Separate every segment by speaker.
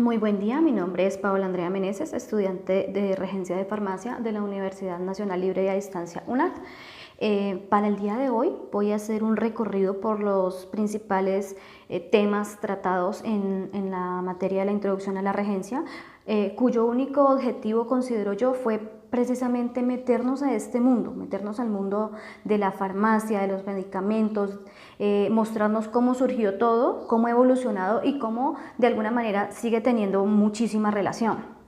Speaker 1: Muy buen día, mi nombre es Paola Andrea Meneses, estudiante de Regencia de Farmacia de la Universidad Nacional Libre y a Distancia UNAD. Para el día de hoy voy a hacer un recorrido por los principales temas tratados en la materia de la introducción a la regencia, cuyo único objetivo, considero yo, fue precisamente meternos a este mundo, meternos al mundo de la farmacia, de los medicamentos, mostrarnos cómo surgió todo, cómo ha evolucionado y cómo de alguna manera sigue teniendo muchísima relación.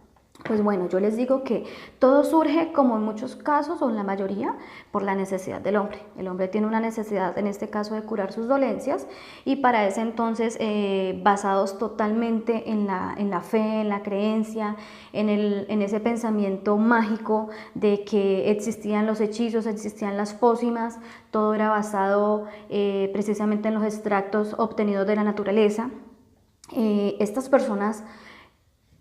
Speaker 1: Pues bueno, yo les digo que todo surge, como en muchos casos o en la mayoría, por la necesidad del hombre. El hombre tiene una necesidad, en este caso, de curar sus dolencias, y para ese entonces, basados totalmente en la fe, en la creencia, en ese pensamiento mágico de que existían los hechizos, existían las pócimas, todo era basado precisamente en los extractos obtenidos de la naturaleza. Estas personas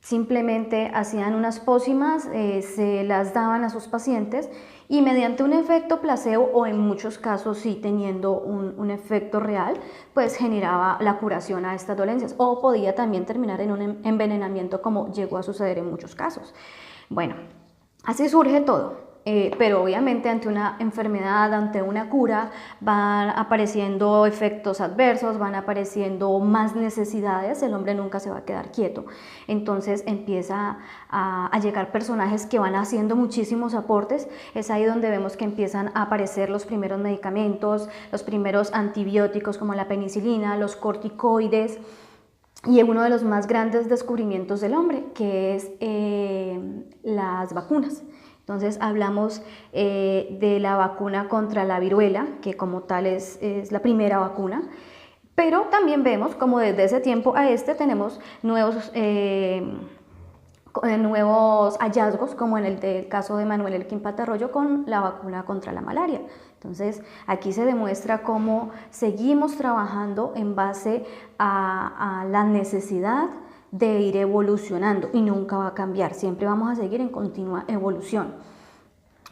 Speaker 1: simplemente hacían unas pócimas, se las daban a sus pacientes y mediante un efecto placebo, o en muchos casos sí teniendo un efecto real, pues generaba la curación a estas dolencias, o podía también terminar en un envenenamiento, como llegó a suceder en muchos casos. Bueno, así surge todo. Pero obviamente ante una enfermedad, ante una cura, van apareciendo efectos adversos, van apareciendo más necesidades, el hombre nunca se va a quedar quieto. Entonces empieza a llegar personajes que van haciendo muchísimos aportes. Es ahí donde vemos que empiezan a aparecer los primeros medicamentos, los primeros antibióticos como la penicilina, los corticoides, y uno de los más grandes descubrimientos del hombre, que es las vacunas. Entonces hablamos de la vacuna contra la viruela, que como tal es la primera vacuna, pero también vemos como desde ese tiempo a este tenemos nuevos hallazgos, como en el del caso de Manuel Elkin Patarroyo con la vacuna contra la malaria. Entonces aquí se demuestra cómo seguimos trabajando en base a la necesidad de ir evolucionando, y nunca va a cambiar, siempre vamos a seguir en continua evolución.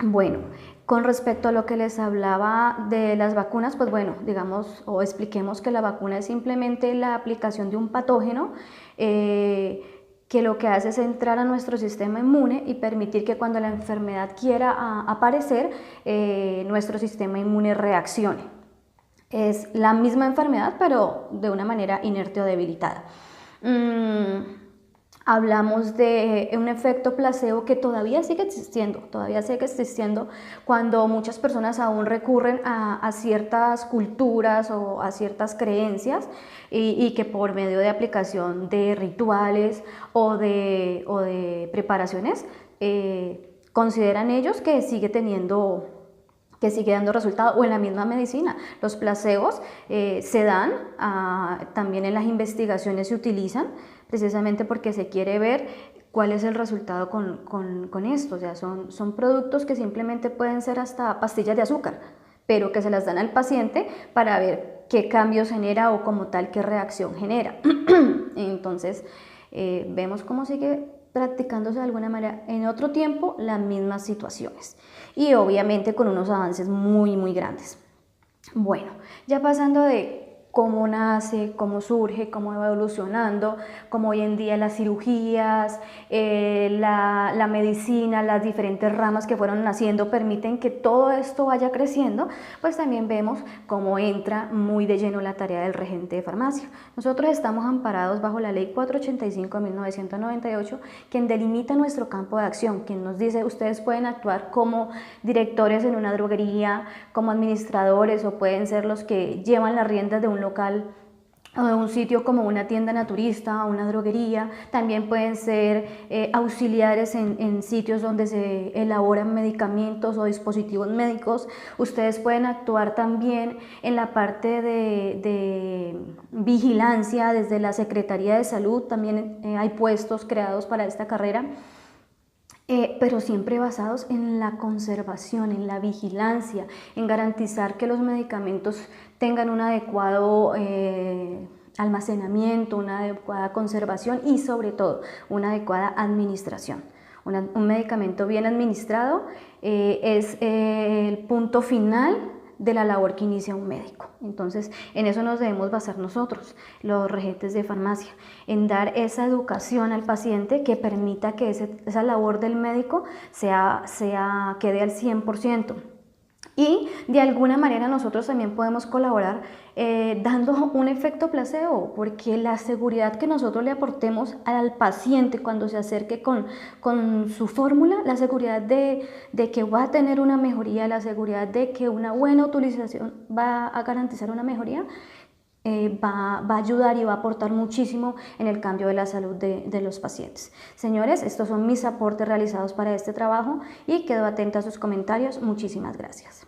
Speaker 1: Bueno, con respecto a lo que les hablaba de las vacunas, pues bueno, digamos o expliquemos que la vacuna es simplemente la aplicación de un patógeno que lo que hace es entrar a nuestro sistema inmune y permitir que cuando la enfermedad quiera aparecer, nuestro sistema inmune reaccione. Es la misma enfermedad, pero de una manera inerte o debilitada. Hablamos de un efecto placebo que todavía sigue existiendo cuando muchas personas aún recurren a ciertas culturas o a ciertas creencias, y que por medio de aplicación de rituales o de preparaciones consideran ellos que sigue dando resultado, o en la misma medicina. Los placebos se dan, también en las investigaciones se utilizan, precisamente porque se quiere ver cuál es el resultado con esto. O sea, son productos que simplemente pueden ser hasta pastillas de azúcar, pero que se las dan al paciente para ver qué cambios genera o como tal qué reacción genera. Entonces vemos cómo sigue practicándose de alguna manera en otro tiempo las mismas situaciones, y obviamente con unos avances muy muy grandes. Bueno, ya pasando de cómo nace, cómo surge, cómo va evolucionando, como hoy en día las cirugías, la medicina, las diferentes ramas que fueron naciendo permiten que todo esto vaya creciendo, pues también vemos cómo entra muy de lleno la tarea del regente de farmacia. Nosotros estamos amparados bajo la Ley 485 de 1998, quien delimita nuestro campo de acción, quien nos dice: ustedes pueden actuar como directores en una droguería, como administradores, o pueden ser los que llevan las riendas de un local o de un sitio como una tienda naturista o una droguería. También pueden ser auxiliares en sitios donde se elaboran medicamentos o dispositivos médicos. Ustedes pueden actuar también en la parte de vigilancia desde la Secretaría de Salud. También hay puestos creados para esta carrera. Pero siempre basados en la conservación, en la vigilancia, en garantizar que los medicamentos tengan un adecuado almacenamiento, una adecuada conservación y sobre todo una adecuada administración. Un medicamento bien administrado es el punto final de la labor que inicia un médico. Entonces, en eso nos debemos basar nosotros, los regentes de farmacia, en dar esa educación al paciente que permita que esa labor del médico quede al 100%. Y de alguna manera nosotros también podemos colaborar dando un efecto placebo, porque la seguridad que nosotros le aportemos al paciente cuando se acerque con su fórmula, la seguridad de que va a tener una mejoría, la seguridad de que una buena utilización va a garantizar una mejoría, va a ayudar y va a aportar muchísimo en el cambio de la salud de los pacientes. Señores, estos son mis aportes realizados para este trabajo y quedo atenta a sus comentarios. Muchísimas gracias.